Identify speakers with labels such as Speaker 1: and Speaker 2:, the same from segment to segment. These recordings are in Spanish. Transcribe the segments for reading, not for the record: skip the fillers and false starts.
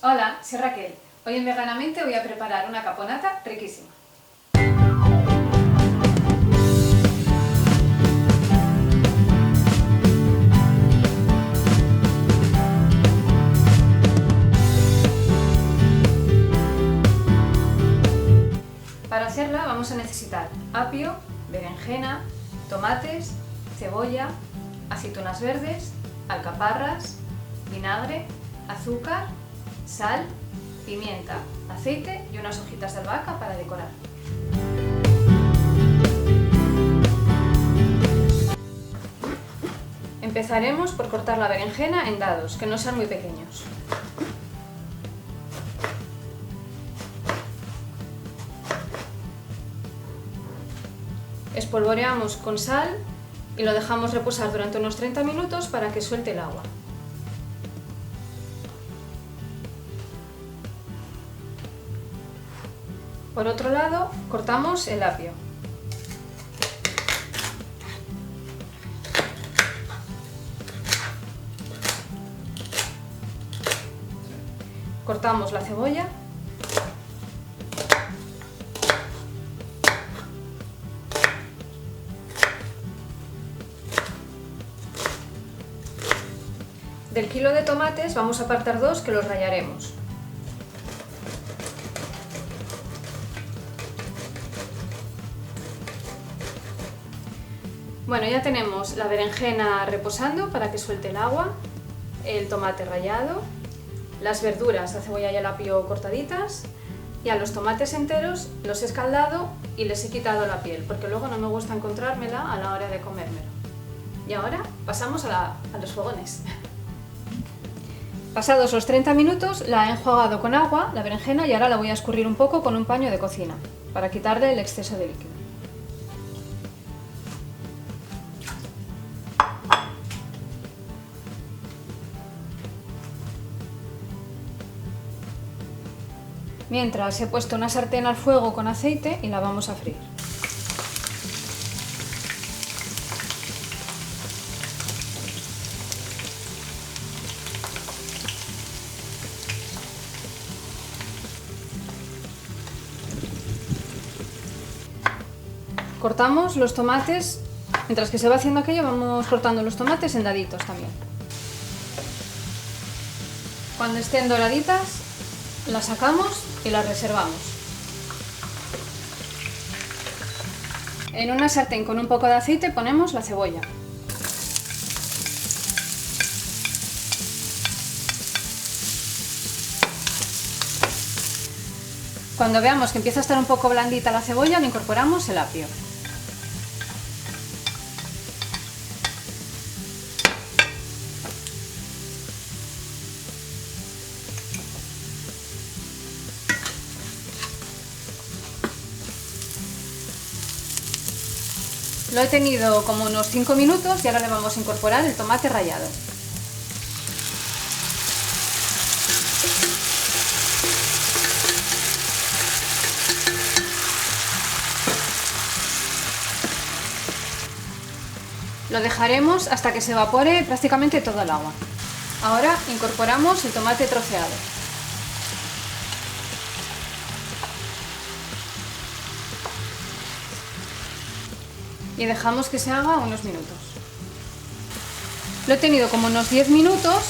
Speaker 1: Hola, soy Raquel. Hoy en Veganamente voy a preparar una caponata riquísima. Para hacerla vamos a necesitar apio, berenjena, tomates, cebolla, aceitunas verdes, alcaparras, vinagre, azúcar, sal, pimienta, aceite y unas hojitas de albahaca para decorar. Empezaremos por cortar la berenjena en dados, que no sean muy pequeños. Espolvoreamos con sal y lo dejamos reposar durante unos 30 minutos para que suelte el agua. Por otro lado, cortamos el apio. Cortamos la cebolla. Del kilo de tomates vamos a apartar 2 que los rallaremos. Bueno, ya tenemos la berenjena reposando para que suelte el agua, el tomate rallado, las verduras, la cebolla y el apio cortaditas, y a los tomates enteros los he escaldado y les he quitado la piel, porque luego no me gusta encontrármela a la hora de comérmelo. Y ahora pasamos a los fogones. Pasados los 30 minutos la he enjuagado con agua, la berenjena, y ahora la voy a escurrir un poco con un paño de cocina, para quitarle el exceso de líquido. Mientras he puesto una sartén al fuego con aceite y la vamos a freír. Cortamos los tomates, mientras que se va haciendo aquello vamos cortando los tomates en daditos también. Cuando estén doraditas las sacamos y las reservamos. En una sartén con un poco de aceite ponemos la cebolla. Cuando veamos que empieza a estar un poco blandita la cebolla, le incorporamos el apio. Lo he tenido como unos 5 minutos y ahora le vamos a incorporar el tomate rallado. Lo dejaremos hasta que se evapore prácticamente todo el agua. Ahora incorporamos el tomate troceado. Y dejamos que se haga unos minutos. Lo he tenido como unos 10 minutos.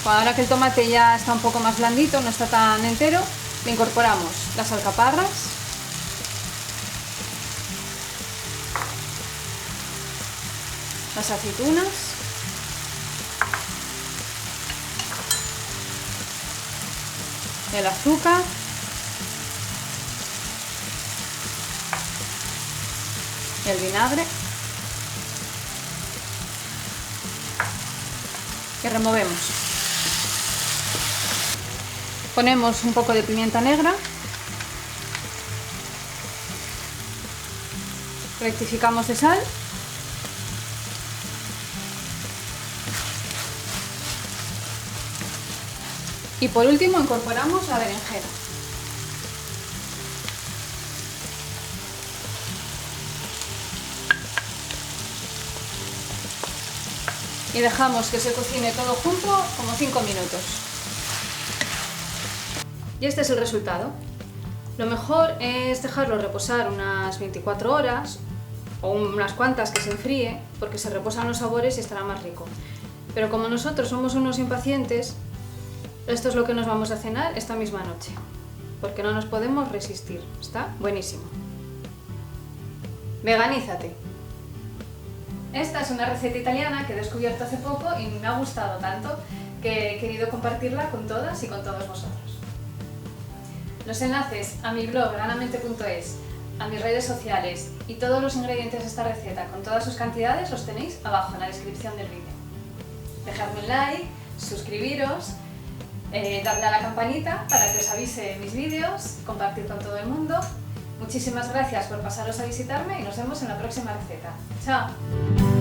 Speaker 1: Ahora que el tomate ya está un poco más blandito, no está tan entero, le incorporamos las alcaparras, las aceitunas, el azúcar, el vinagre, y removemos. Ponemos un poco de pimienta negra, rectificamos de sal y por último incorporamos la berenjena. y dejamos que se cocine todo junto como 5 minutos. Y este es el resultado. Lo mejor es dejarlo reposar unas 24 horas o unas cuantas que se enfríe, porque se reposan los sabores y estará más rico. Pero como nosotros somos unos impacientes, esto es lo que nos vamos a cenar esta misma noche, porque no nos podemos resistir. Está buenísimo. Veganízate. Esta es una receta italiana que he descubierto hace poco y me ha gustado tanto que he querido compartirla con todas y con todos vosotros. Los enlaces a mi blog veganamente.es, a mis redes sociales y todos los ingredientes de esta receta con todas sus cantidades los tenéis abajo en la descripción del vídeo. Dejadme un like, suscribiros, darle a la campanita para que os avise mis vídeos, compartir con todo el mundo. Muchísimas gracias por pasaros a visitarme y nos vemos en la próxima receta. ¡Chao!